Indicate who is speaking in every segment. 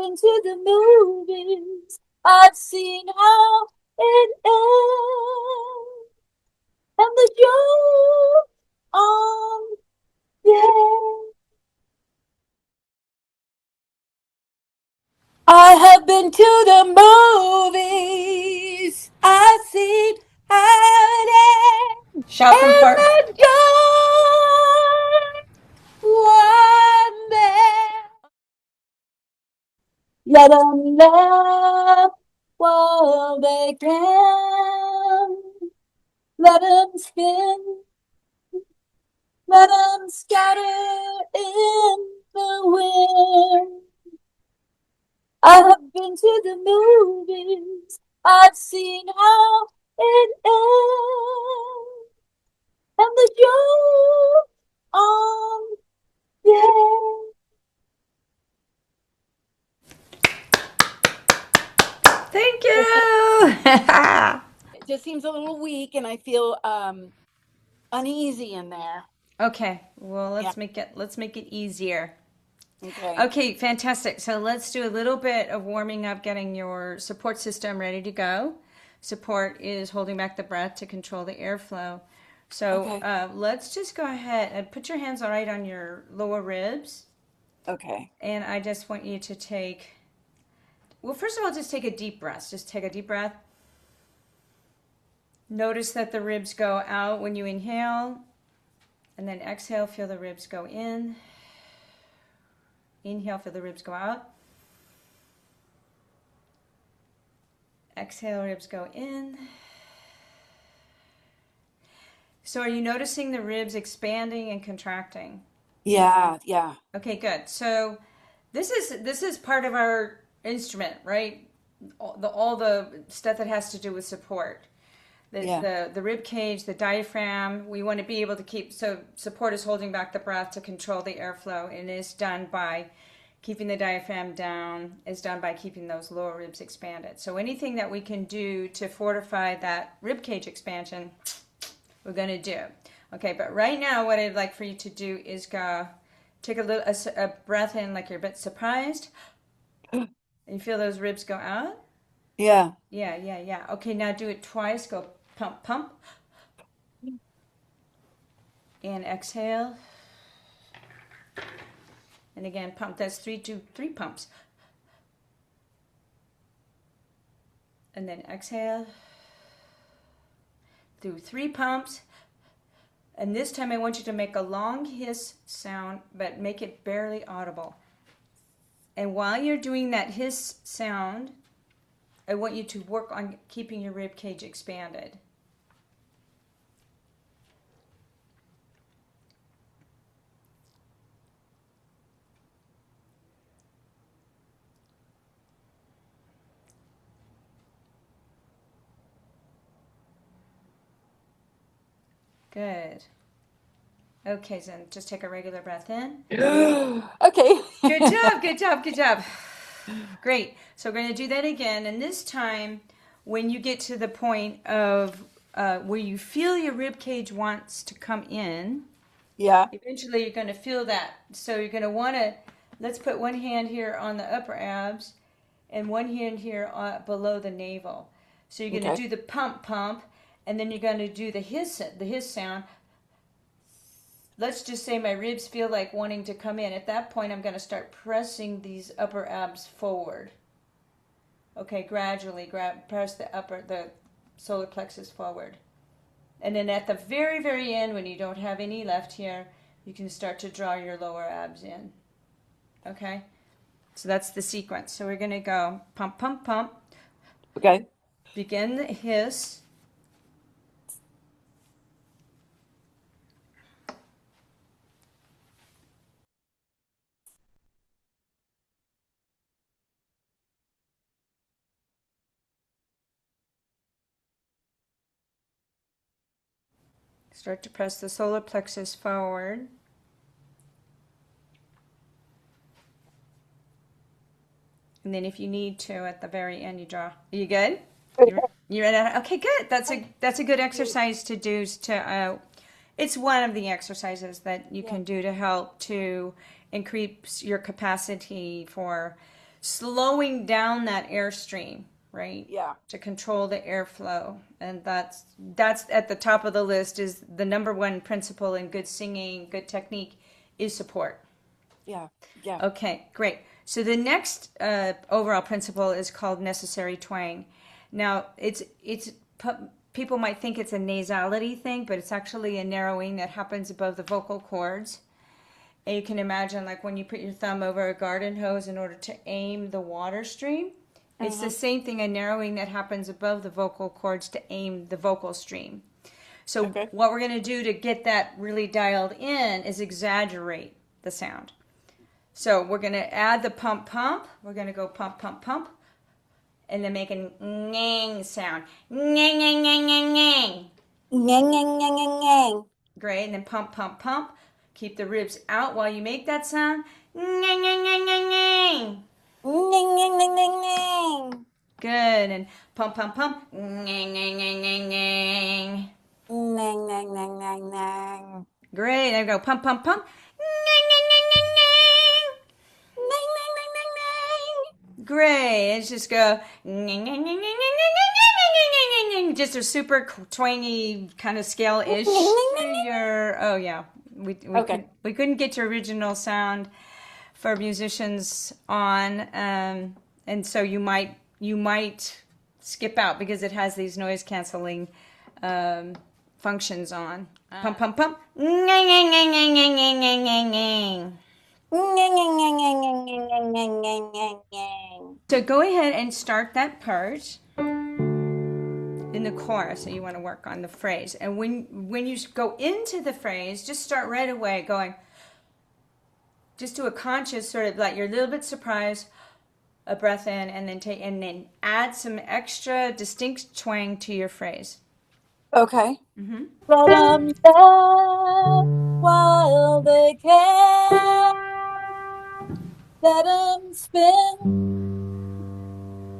Speaker 1: been to the movies. I've seen how it ends. And the joke on yeah. I have been to the movies. I've seen how it ends.
Speaker 2: Shout them
Speaker 1: And
Speaker 2: for.
Speaker 1: the joke one there. Let them laugh while they can. Let them spin. Let them scatter in the wind. I have been to the movies. I've seen how it ends. And the joke on yeah.
Speaker 2: Thank you.
Speaker 1: It just seems a little weak, and I feel uneasy in there.
Speaker 2: Okay, well
Speaker 1: Yeah.
Speaker 2: let's make it easier.
Speaker 1: Okay.
Speaker 2: Okay, fantastic. So let's do a little bit of warming up, getting your support system ready to go. Support is holding back the breath to control the airflow. So
Speaker 1: Okay.
Speaker 2: let's just go ahead and put your hands all right on your lower ribs.
Speaker 1: Okay.
Speaker 2: And I just want you to take, well, first of all, just take a deep breath. Just take a deep breath. Notice that the ribs go out when you inhale, and then exhale, feel the ribs go in. Inhale, feel the ribs go out. Exhale, ribs go in. So are you noticing the ribs expanding and contracting?
Speaker 1: Yeah. Yeah.
Speaker 2: Okay, good. So this is part of our instrument, right? All the stuff that has to do with support. The,
Speaker 1: Yeah.
Speaker 2: the the rib cage, the diaphragm, we want to be able to keep, so support is holding back the breath to control the airflow, and is done by keeping the diaphragm down, is done by keeping those lower ribs expanded. So anything that we can do to fortify that rib cage expansion, we're going to do. Okay, but right now what I'd like for you to do is go take a breath in like you're a bit surprised, and you feel those ribs go out.
Speaker 1: Yeah.
Speaker 2: Yeah, yeah, yeah. Okay, now do it twice. Go pump, pump, and exhale. And again, pump. That's three pumps. And then exhale. Do three pumps. And this time I want you to make a long hiss sound, but make it barely audible. And while you're doing that hiss sound, I want you to work on keeping your rib cage expanded. Good. Okay, then just take a regular breath in.
Speaker 1: Okay.
Speaker 2: Good job, good job, good job. Great. So we're going to do that again. And this time, when you get to the point of where you feel your rib cage wants to come in,
Speaker 1: Yeah.
Speaker 2: eventually you're going to feel that. So you're going to want to, let's put one hand here on the upper abs and one hand here below the navel. So you're going to
Speaker 1: Okay.
Speaker 2: do the pump, pump, and then you're going to do the hiss sound. Let's just say my ribs feel like wanting to come in. At that point, I'm going to start pressing these upper abs forward. Okay, gradually press the solar plexus forward. And then at the very, very end, when you don't have any left here, you can start to draw your lower abs in. Okay? So that's the sequence. So we're going to go pump, pump, pump.
Speaker 1: Okay.
Speaker 2: Begin the hiss. Start to press the solar plexus forward. And then if you need to, at the very end, you draw. Are you good? You ready? Okay, good. That's a good exercise to do. It's one of the exercises that you
Speaker 1: Yeah.
Speaker 2: can do to help to increase your capacity for slowing down that airstream, right?
Speaker 1: Yeah.
Speaker 2: To control the airflow. And that's at the top of the list. Is the number one principle in good singing, good technique, is support.
Speaker 1: Yeah. Yeah.
Speaker 2: Okay, great. So the next overall principle is called necessary twang. Now, people might think it's a nasality thing, but it's actually a narrowing that happens above the vocal cords. And you can imagine, like when you put your thumb over a garden hose in order to aim the water stream, it's the same thing, a narrowing that happens above the vocal cords to aim the vocal stream. So what we're going to do to get that really dialed in is exaggerate the sound. So we're going to add the pump, pump. We're going to go pump, pump, pump. And then make a ngang sound. Ngang, ngang, ngang, ngang, ngang.
Speaker 1: Ngang, ngang, ngang, ngang, ngang.
Speaker 2: Great. And then pump, pump, pump. Keep the ribs out while you make that sound. Ngang, ngang, ngang, ngang, ngang.
Speaker 1: Ngang, ngang, ngang, ngang, ngang.
Speaker 2: Good. And pump, pump, pump. Ngang, ngang, ngang, ngang, ngang.
Speaker 1: Ngang, ngang, ngang, ngang, ngang.
Speaker 2: Great. There we go. Pump, pump, pump. Ngang, ngang, ngang, ngang, ngang.
Speaker 1: Ngang, ngang, ngang, ngang, ngang.
Speaker 2: Great. And just go. Ngang, ngang, ngang, ngang, ngang, ngang, ngang, ngang. Just a super twangy kind of scale-ish. Oh yeah. We couldn't get your original sound for musicians on, and so you might skip out because it has these noise canceling functions on. Pump, pump, pump. Ngang, ngang, ngang, ngang, ngang, ngang, ngang, ngang.
Speaker 1: Ngang, ngang, ngang, ngang, ngang, ngang, ngang, ngang, ngang, ngang.
Speaker 2: So go ahead and start that part in the chorus that you want to work on the phrase. And when you go into the phrase, just start right away going, just do a conscious sort of like you're a little bit surprised, a breath in, and then add some extra distinct twang to your phrase.
Speaker 1: Okay. Let them laugh while they can. Let them spin.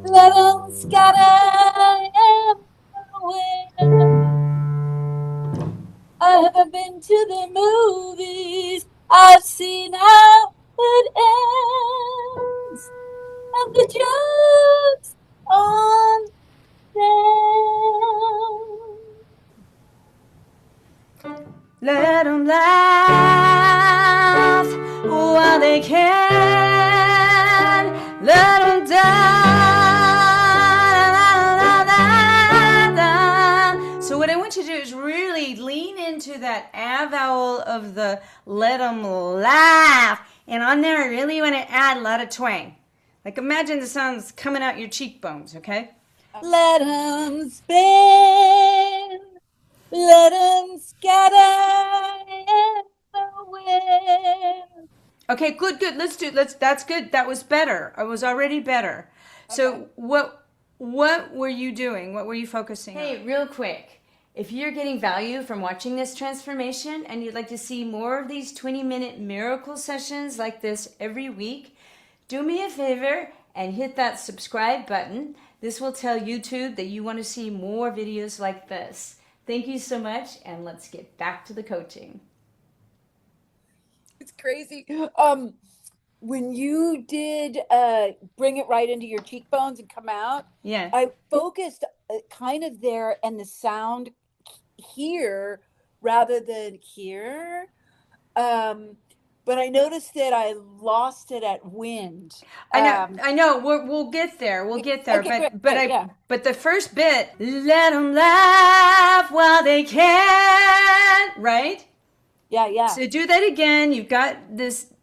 Speaker 1: Let them scatter everywhere. I haven't been to the movies. I've seen how it ends. And the jokes on them.
Speaker 2: Let them laugh while they can. Let them die. So what I want you to do is really lean into that A vowel of the let them laugh. And on there, I really want to add a lot of twang. Like imagine the sound's coming out your cheekbones, okay?
Speaker 1: Let them spin. Let them scatter everywhere.
Speaker 2: Okay, good. That's good. That was better. I was already better. So what were you doing? What were you focusing on? Hey, real quick. If you're getting value from watching this transformation and you'd like to see more of these 20-minute miracle sessions like this every week, do me a favor and hit that subscribe button. This will tell YouTube that you want to see more videos like this. Thank you so much, and let's get back to the coaching.
Speaker 1: It's crazy. When you did bring it right into your cheekbones and come out,
Speaker 2: Yeah.
Speaker 1: I focused kind of there and the sound here rather than here. But I noticed that I lost it at wind.
Speaker 2: I know. We'll get there. We'll get there.
Speaker 1: Okay,
Speaker 2: But the first bit, let them laugh while they can, right?
Speaker 1: Yeah.
Speaker 2: So do that again. You've got this.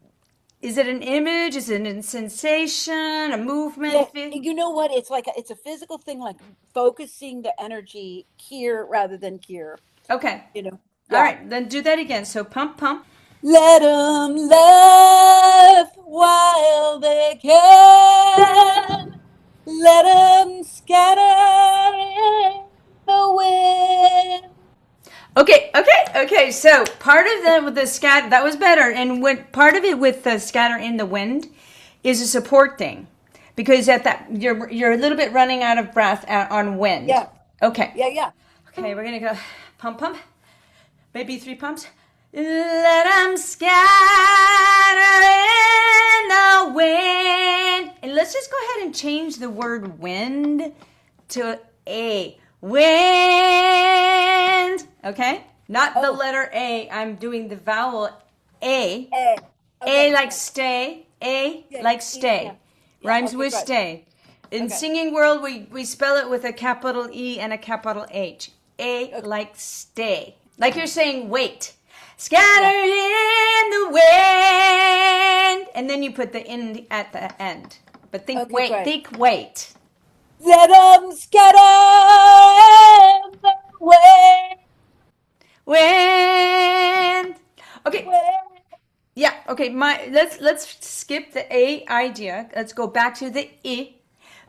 Speaker 2: Is it an image? Is it a sensation? A movement?
Speaker 1: Yeah, you know what? It's a physical thing, like focusing the energy here rather than here.
Speaker 2: Okay.
Speaker 1: Yeah.
Speaker 2: All right. Then do that again. So pump, pump.
Speaker 1: Let them laugh while they can. Let them scatter in the wind.
Speaker 2: Okay. So part of that with the scat that was better, and what part of it with the scatter in the wind is a support thing, because at that you're a little bit running out of breath on wind.
Speaker 1: Yeah.
Speaker 2: Okay.
Speaker 1: Yeah.
Speaker 2: Okay, we're gonna go pump, pump. Maybe 3 pumps. Let them scatter in the wind. And let's just go ahead and change the word wind to a. Wind. Okay? Not the
Speaker 1: Oh,
Speaker 2: letter A. I'm doing the vowel A.
Speaker 1: A.
Speaker 2: A
Speaker 1: Okay,
Speaker 2: like
Speaker 1: okay.
Speaker 2: stay. A
Speaker 1: Yeah,
Speaker 2: like
Speaker 1: yeah,
Speaker 2: stay.
Speaker 1: yeah.
Speaker 2: Rhymes
Speaker 1: Okay,
Speaker 2: with
Speaker 1: good.
Speaker 2: stay. In
Speaker 1: Okay,
Speaker 2: singing world, we spell it with a capital E and a capital H. A
Speaker 1: okay.
Speaker 2: like stay. Like you're saying wait. Scattered
Speaker 1: Yeah.
Speaker 2: in the wind. And then you put the in at the end. But think
Speaker 1: Okay,
Speaker 2: wait,
Speaker 1: great.
Speaker 2: think wait.
Speaker 1: Let them scatter in the wind.
Speaker 2: Wind. Okay,
Speaker 1: Wind.
Speaker 2: yeah, okay, let's skip the A idea. Let's go back to the I.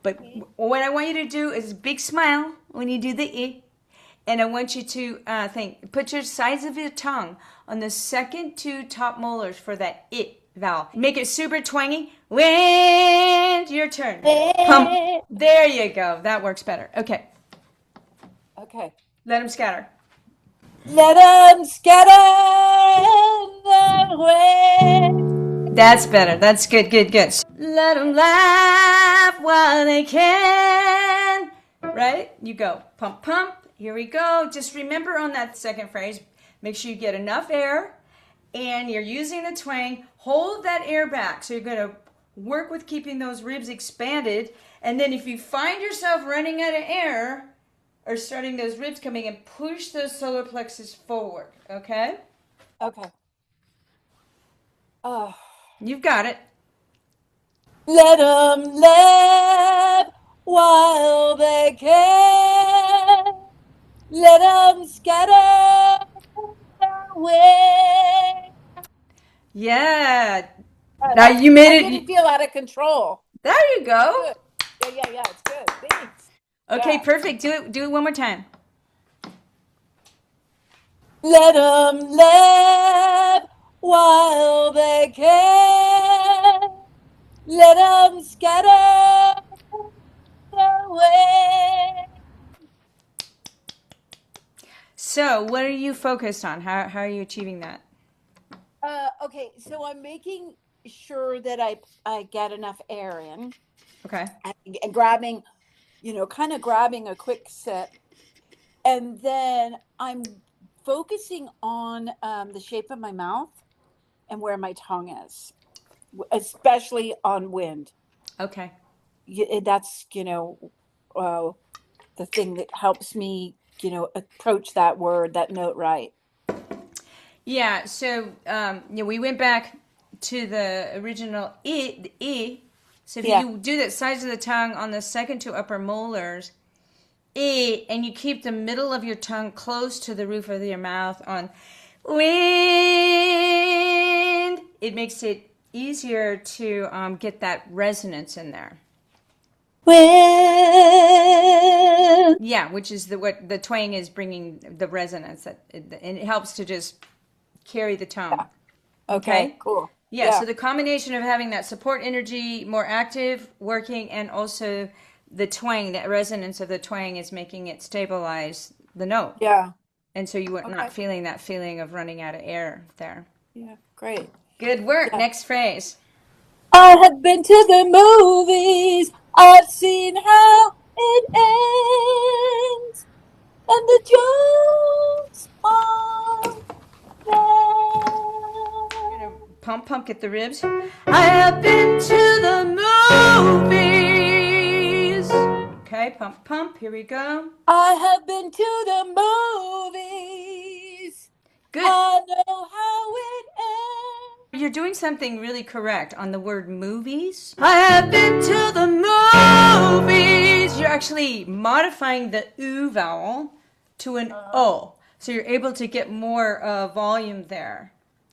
Speaker 2: But what I want you to do is a big smile when you do the I. And I want you to put your sides of your tongue on the second two top molars for that I vowel. Make it super twangy. Wind, your turn. Pump.
Speaker 1: Wind.
Speaker 2: There you go. That works better. Okay,
Speaker 1: Okay.
Speaker 2: let them scatter.
Speaker 1: Let them scatter in the wind.
Speaker 2: That's better. That's good, good, good. Let them laugh while they can. Right? You go. Pump, pump. Here we go. Just remember on that second phrase, make sure you get enough air and you're using the twang. Hold that air back. So you're going to work with keeping those ribs expanded. And then if you find yourself running out of air or starting those ribs coming in, push those solar plexus forward. Okay?
Speaker 1: Okay. Oh.
Speaker 2: You've got it.
Speaker 1: Let them laugh while they can. Let them scatter away.
Speaker 2: Yeah. Now
Speaker 1: That's,
Speaker 2: you made
Speaker 1: I
Speaker 2: it.
Speaker 1: didn't feel out of control.
Speaker 2: There you
Speaker 1: It's
Speaker 2: go.
Speaker 1: good. Yeah, yeah, yeah. It's good. Thanks.
Speaker 2: Okay,
Speaker 1: Yeah.
Speaker 2: perfect. Do it one more time.
Speaker 1: Let them laugh while they can. Let them scatter away.
Speaker 2: So, what are you focused on? How are you achieving that?
Speaker 1: Okay, so I'm making sure that I get enough air in
Speaker 2: Okay.
Speaker 1: and grabbing, kind of grabbing a quick sip, and then I'm focusing on the shape of my mouth and where my tongue is, especially on wind.
Speaker 2: Okay.
Speaker 1: That's uh, the thing that helps me, approach that word, that note right.
Speaker 2: Yeah. So, we went back to the original I, the I. So if
Speaker 1: Yeah.
Speaker 2: you do the sides of the tongue on the second two upper molars, I, and you keep the middle of your tongue close to the roof of your mouth on wind, it makes it easier to get that resonance in there.
Speaker 1: Wind.
Speaker 2: Yeah, which is what the twang is bringing the resonance and it helps to just carry the tone.
Speaker 1: Okay,
Speaker 2: Okay?
Speaker 1: cool.
Speaker 2: Yeah,
Speaker 1: Yeah.
Speaker 2: so the combination of having that support energy more active, working, and also the twang, that resonance of the twang is making it stabilize the note.
Speaker 1: Yeah.
Speaker 2: And so you are not
Speaker 1: Okay.
Speaker 2: feeling that feeling of running out of air there.
Speaker 1: Yeah. Great.
Speaker 2: Good work.
Speaker 1: Yeah.
Speaker 2: Next phrase.
Speaker 1: I have been to the movies. I've seen how it ends, and the jokes are
Speaker 2: You're
Speaker 1: there.
Speaker 2: going to pump, pump, get the ribs. I have been to the movies. Okay, pump, pump. Here we go.
Speaker 1: I have been to the movies.
Speaker 2: Good.
Speaker 1: I know how it ends.
Speaker 2: You're doing something really correct on the word movies. I have been to the movies. You're actually modifying the oo vowel to an o. So you're able to get more volume there.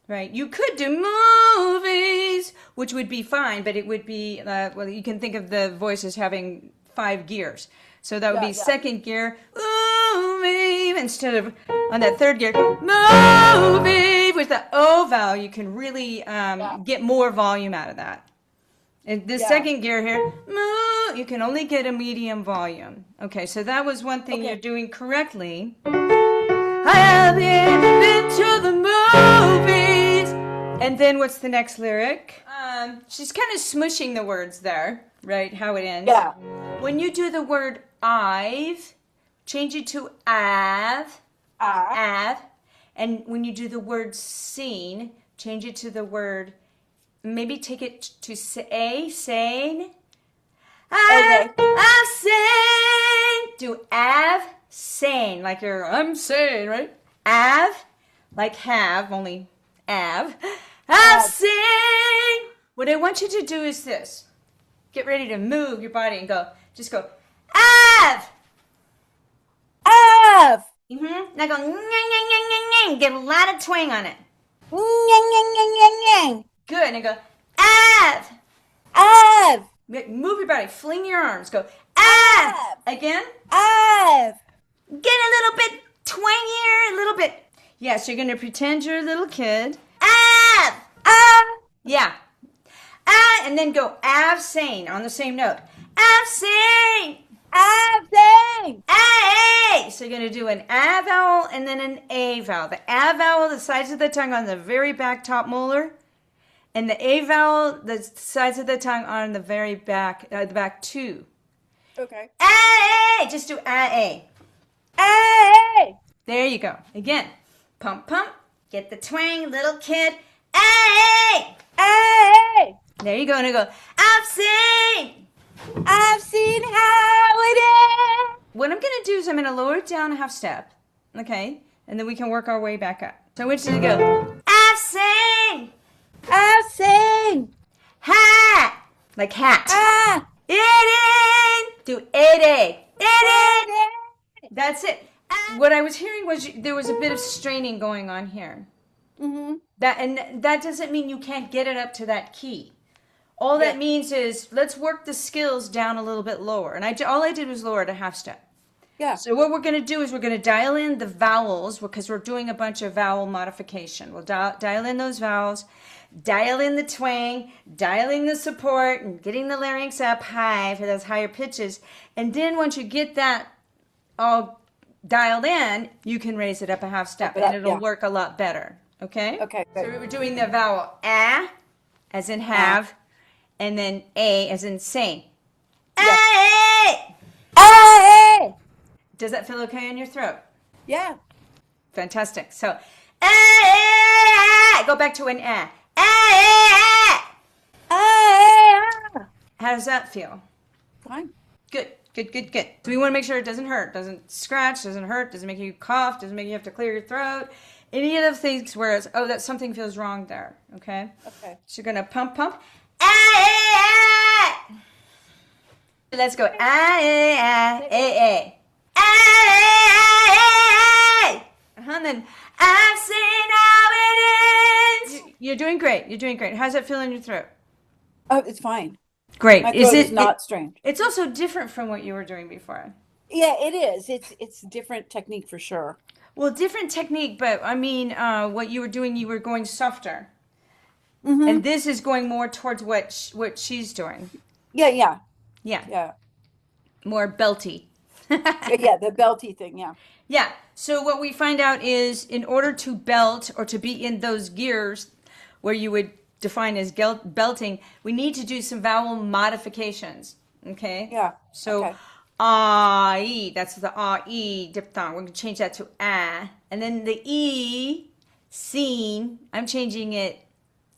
Speaker 2: Right? You could do movies, which would be fine, but it would be, well, you can think of the voice as having 5 gears. So that would
Speaker 1: Yeah,
Speaker 2: be
Speaker 1: yeah.
Speaker 2: second gear, movie, instead of on that third gear, movie. With the O vowel, you can really
Speaker 1: Yeah.
Speaker 2: get more volume out of that. And the
Speaker 1: Yeah.
Speaker 2: second gear here, you can only get a medium volume. Okay, so that was one thing you're
Speaker 1: Okay.
Speaker 2: doing correctly. I have been to the moon. movies. And then what's the next lyric? She's kind of smushing the words there, right? How it ends.
Speaker 1: Yeah.
Speaker 2: When you do the word I've, change it to I've,
Speaker 1: Ah.
Speaker 2: I've. And when you do the word seen, change it to the word, maybe take it to say, sane.
Speaker 1: Okay.
Speaker 2: I've seen. Do I've sane, like I'm sane, right? I've, like have, only I've. I've
Speaker 1: Ah.
Speaker 2: seen. What I want you to do is this. Get ready to move your body and go. Just go. I've.
Speaker 1: Av.
Speaker 2: Now go. Get a lot of twang on it.
Speaker 1: Nyang, nyang, nyang, nyang, nyang.
Speaker 2: Good. And go. I've.
Speaker 1: Av.
Speaker 2: Move your body. Fling your arms. Go. I've.
Speaker 1: Av.
Speaker 2: Again.
Speaker 1: Av.
Speaker 2: Get a little bit twangier. A little bit. Yeah. So you're gonna pretend you're a little kid. I've.
Speaker 1: Ah.
Speaker 2: Yeah. And then go I've seen on the same note. I've seen.
Speaker 1: Av. Thing.
Speaker 2: A. So you're going to do an A vowel and then an A vowel. The A vowel, the sides of the tongue on the very back top molar, and the A vowel, the sides of the tongue on the very back, the back two.
Speaker 1: Okay.
Speaker 2: A. Just do A.
Speaker 1: A.
Speaker 2: There you go. Again, pump, pump. Get the twang, little kid. A.
Speaker 1: A.
Speaker 2: There you go. And I go. I've seen.
Speaker 1: I've seen how it is.
Speaker 2: What I'm going to do is I'm going to lower it down a half step, okay? And then we can work our way back up. So I want you to go, I've seen.
Speaker 1: I've seen.
Speaker 2: Hat. Like hat.
Speaker 1: Ah.
Speaker 2: It in. Do it.
Speaker 1: It.
Speaker 2: That's it. What I was hearing was there was a bit of straining going on here.
Speaker 1: Mm-hmm.
Speaker 2: That doesn't mean you can't get it up to that key. All that means is let's work the skills down a little bit lower. And all I did was lower it a half step.
Speaker 1: Yeah.
Speaker 2: So what we're going to do is we're going to dial in the vowels because we're doing a bunch of vowel modification. We'll dial in those vowels, dial in the twang, dial in the support, and getting the larynx up high for those higher pitches. And then once you get that all dialed in, you can raise it up a half step and it'll work a lot better. Okay?
Speaker 1: Okay.
Speaker 2: So we're doing the vowel A as in have. And then A as in sane.
Speaker 1: Yeah.
Speaker 2: A.
Speaker 1: A.
Speaker 2: Does that feel okay in your throat?
Speaker 1: Yeah.
Speaker 2: Fantastic. So A. Go back to an A. A.
Speaker 1: A.
Speaker 2: How does that feel?
Speaker 1: Fine.
Speaker 2: Good. So we want to make sure it doesn't hurt, doesn't scratch, doesn't hurt, doesn't make you cough, doesn't make you have to clear your throat. Any of the things where it's, that something feels wrong there. Okay?
Speaker 1: Okay.
Speaker 2: So you're going to pump. Let's go. And then I've seen how it ends. You're doing great. How's that feel in your throat?
Speaker 1: Oh, it's fine.
Speaker 2: Great.
Speaker 1: My throat is not strained.
Speaker 2: It's also different from what you were doing before.
Speaker 1: Yeah, it is. It's different technique for sure.
Speaker 2: Well, different technique, but I mean, what you were doing, you were going softer.
Speaker 1: Mm-hmm.
Speaker 2: And this is going more towards what she's doing.
Speaker 1: Yeah.
Speaker 2: More belty.
Speaker 1: Yeah, the belty thing, yeah.
Speaker 2: Yeah. So what we find out is in order to belt or to be in those gears where you would define as belting, we need to do some vowel modifications. Okay?
Speaker 1: Yeah.
Speaker 2: So
Speaker 1: okay.
Speaker 2: I, that's the I diphthong. We're going to change that to A. And then the E, seen, I'm changing it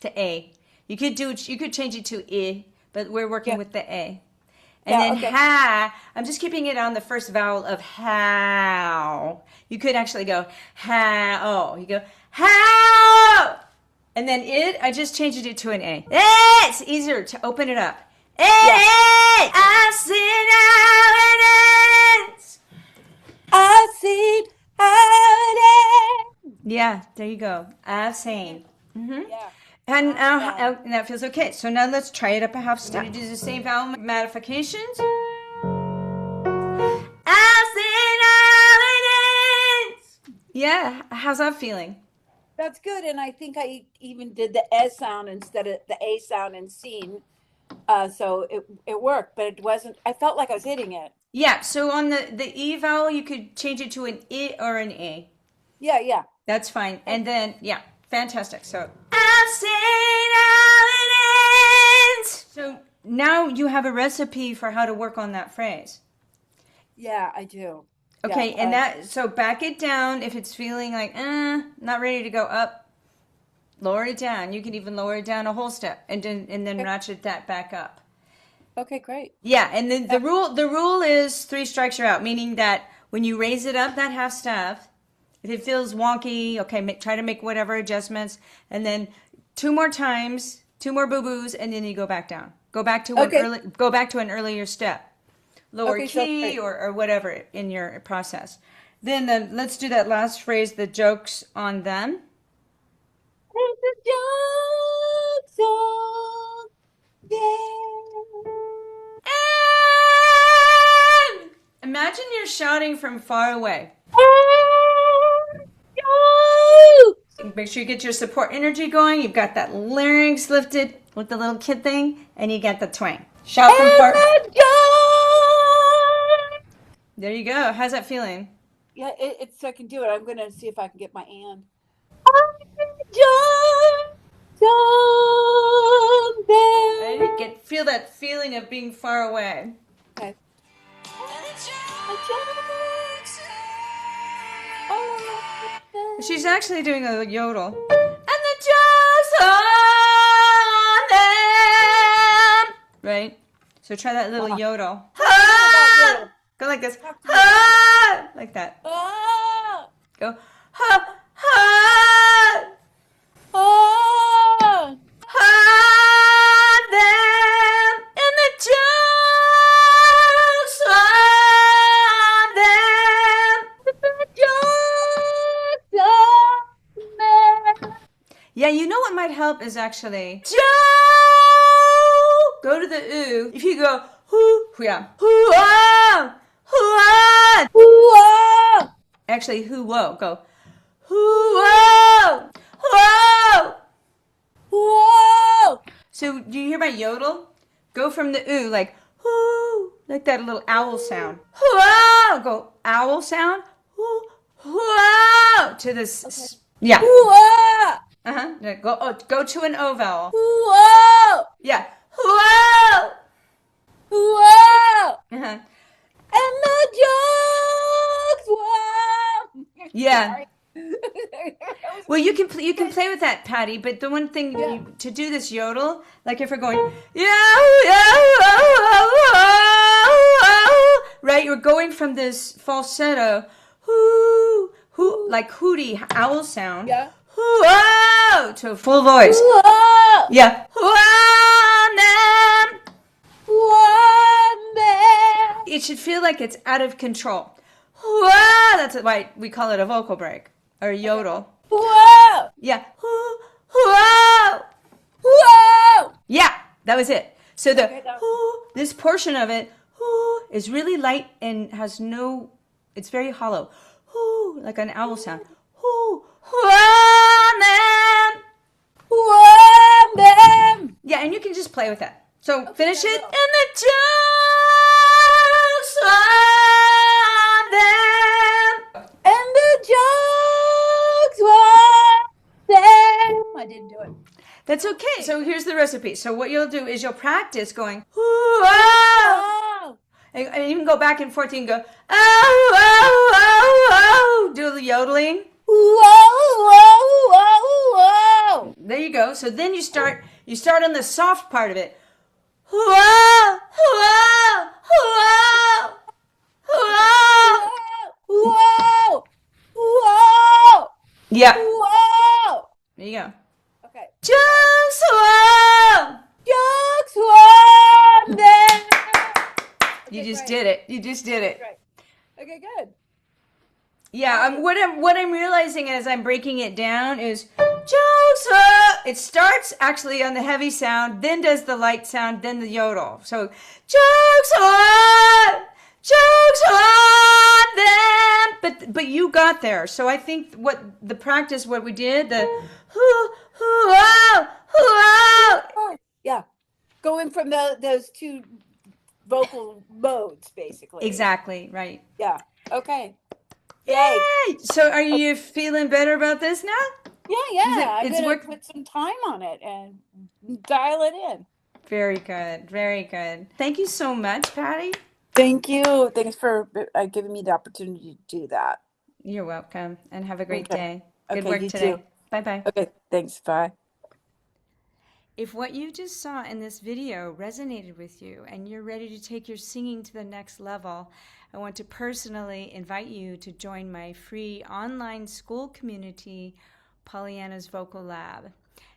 Speaker 2: to A. You could change it to I, but we're working with the A. And then ha, I'm just keeping it on the first vowel of how. You could actually go how. You go how. And then I just changed it to an A. It's easier to open it up. I've seen how it ends.
Speaker 1: I've seen how it ends.
Speaker 2: Yeah, there you go. I've seen. Mm-hmm.
Speaker 1: Yeah.
Speaker 2: And that feels okay. So now let's try it up a half step. You do the same vowel modifications. I've seen how it ends. Yeah, how's that feeling?
Speaker 1: That's good. And I think I even did the S sound instead of the A sound in seen. So it worked, but it wasn't, I felt like I was hitting it.
Speaker 2: Yeah, so on the E vowel, you could change it to an I or an A.
Speaker 1: Yeah.
Speaker 2: That's fine. And then, Fantastic. So, I'll say how it ends. So now you have a recipe for how to work on that phrase.
Speaker 1: Yeah, I do. Yeah.
Speaker 2: Okay, and so back it down if it's feeling like, not ready to go up, lower it down. You can even lower it down a whole step and then
Speaker 1: Okay.
Speaker 2: ratchet that back up.
Speaker 1: Okay, great.
Speaker 2: Yeah, and then
Speaker 1: Yeah.
Speaker 2: the rule is 3 strikes you're out, meaning that when you raise it up that half staff, if it feels wonky, okay, try to make whatever adjustments, and then 2 more times, 2 more boo-boos, and then you go back down.
Speaker 1: Okay.
Speaker 2: Go back to an earlier step, lower
Speaker 1: Okay, sounds
Speaker 2: key
Speaker 1: great.
Speaker 2: or whatever in your process. Then let's do that last phrase, the jokes on them.
Speaker 1: There's a joke song there.
Speaker 2: And imagine you're shouting from far away.
Speaker 1: Joke!
Speaker 2: Make sure you get your support energy going. You've got that larynx lifted with the little kid thing, and you get the twang. Shout from
Speaker 1: And
Speaker 2: far.
Speaker 1: the joke!
Speaker 2: There you go. How's that feeling?
Speaker 1: Yeah, it's so I can do it. I'm going to see if I can get my and. Joke song
Speaker 2: And you
Speaker 1: there.
Speaker 2: feel that feeling of being far away.
Speaker 1: Okay. A joke on
Speaker 2: She's
Speaker 1: them.
Speaker 2: actually doing a yodel. And the jokes on them. Right? So try that little
Speaker 1: Wow.
Speaker 2: yodel.
Speaker 1: What do you mean about
Speaker 2: Ah!
Speaker 1: yodel?
Speaker 2: Go like this.
Speaker 1: Talk to me about yodel.
Speaker 2: Ah! Like that.
Speaker 1: Ah!
Speaker 2: Go. Ha! Ha!
Speaker 1: Ah!
Speaker 2: Ha! Them. And the jokes on them.
Speaker 1: The jokes on them.
Speaker 2: Yeah, you know what might help is actually Joe. Go to the ooh. If you go hoo, yeah, hoo ah, hoo ah.
Speaker 1: Whoa!
Speaker 2: Actually, hoo whoa. Go hoo whoa, whoa.
Speaker 1: Whoa!
Speaker 2: So do you hear my yodel? Go from the ooh like hoo, like that little owl sound. Whoa. Go owl sound. Hoo, whoa. To this.
Speaker 1: Okay.
Speaker 2: Yeah.
Speaker 1: Whoa!
Speaker 2: Go to an O vowel.
Speaker 1: Whoa!
Speaker 2: Yeah. Whoa.
Speaker 1: Whoa!
Speaker 2: Uh-huh.
Speaker 1: And the jokes! Whoa!
Speaker 2: Yeah.
Speaker 1: Sorry.
Speaker 2: Well, you can play with that, Patty. But the one thing
Speaker 1: Yeah.
Speaker 2: to do this yodel, like if we're going yeah, right, you're going from this falsetto, hoo, hoo, like hooty owl sound,
Speaker 1: Yeah.
Speaker 2: whoa, to a full voice.
Speaker 1: Whoa!
Speaker 2: Yeah, whoa,
Speaker 1: Whoa!
Speaker 2: it should feel like it's out of control. Whoa, that's why we call it a vocal break or a yodel.
Speaker 1: Whoa!
Speaker 2: Yeah, whoa.
Speaker 1: Whoa!
Speaker 2: Yeah, that was it. So the
Speaker 1: Okay, that-
Speaker 2: this portion of it is really light and has no. It's very hollow. Like an owl sound.
Speaker 1: Whoa!
Speaker 2: Yeah, and you can just play with that. So
Speaker 1: Okay,
Speaker 2: finish
Speaker 1: I
Speaker 2: it,
Speaker 1: will.
Speaker 2: and the jokes on them.
Speaker 1: And the jokes were there. I didn't do it.
Speaker 2: That's okay. So here's the recipe. So what you'll do is you'll practice going.
Speaker 1: Oh!
Speaker 2: And you can go back and forth. You can go, oh, oh, oh, oh. Do the yodeling.
Speaker 1: Whoa! Whoa! Whoa! Whoa!
Speaker 2: There you go. So then you start on the soft part of it. Whoa, whoa, whoa, whoa.
Speaker 1: Whoa! Whoa!
Speaker 2: Yeah.
Speaker 1: Whoa!
Speaker 2: There you go.
Speaker 1: Okay.
Speaker 2: Just whoa.
Speaker 1: Jokes were there.
Speaker 2: You
Speaker 1: Okay,
Speaker 2: just
Speaker 1: great.
Speaker 2: did it. You just did it.
Speaker 1: Great. Okay, good.
Speaker 2: Yeah, what I'm realizing as I'm breaking it down is jokes. It starts actually on the heavy sound, then does the light sound, then the yodel. So jokes on them. But you got there. So I think what we did, the
Speaker 1: Yeah. Going from those two vocal modes, basically.
Speaker 2: exactly right.
Speaker 1: Yeah. Okay. Yay.
Speaker 2: Yay! So are you feeling better about this now?
Speaker 1: Yeah,
Speaker 2: Is
Speaker 1: yeah.
Speaker 2: it?
Speaker 1: I'm
Speaker 2: It's
Speaker 1: gonna
Speaker 2: work.
Speaker 1: put some time on it and dial it in.
Speaker 2: Very good. Very good. Thank you so much, Patty.
Speaker 1: Thank you. Thanks for giving me the opportunity to do that.
Speaker 2: You're welcome, and have a great
Speaker 1: Okay.
Speaker 2: day. Good
Speaker 1: Okay,
Speaker 2: work
Speaker 1: you too.
Speaker 2: today. Bye bye.
Speaker 1: Okay, thanks. Bye.
Speaker 2: If what you just saw in this video resonated with you and you're ready to take your singing to the next level, I want to personally invite you to join my free online school community, Pollyanna's Vocal Lab.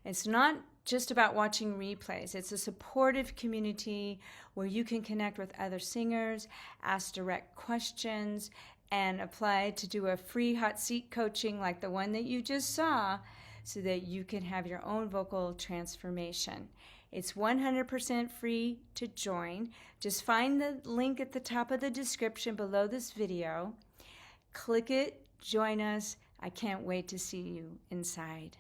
Speaker 2: It's not just about watching replays. It's a supportive community where you can connect with other singers, ask direct questions, and apply to do a free hot seat coaching like the one that you just saw so that you can have your own vocal transformation. It's 100% free to join. Just find the link at the top of the description below this video. Click it, join us. I can't wait to see you inside.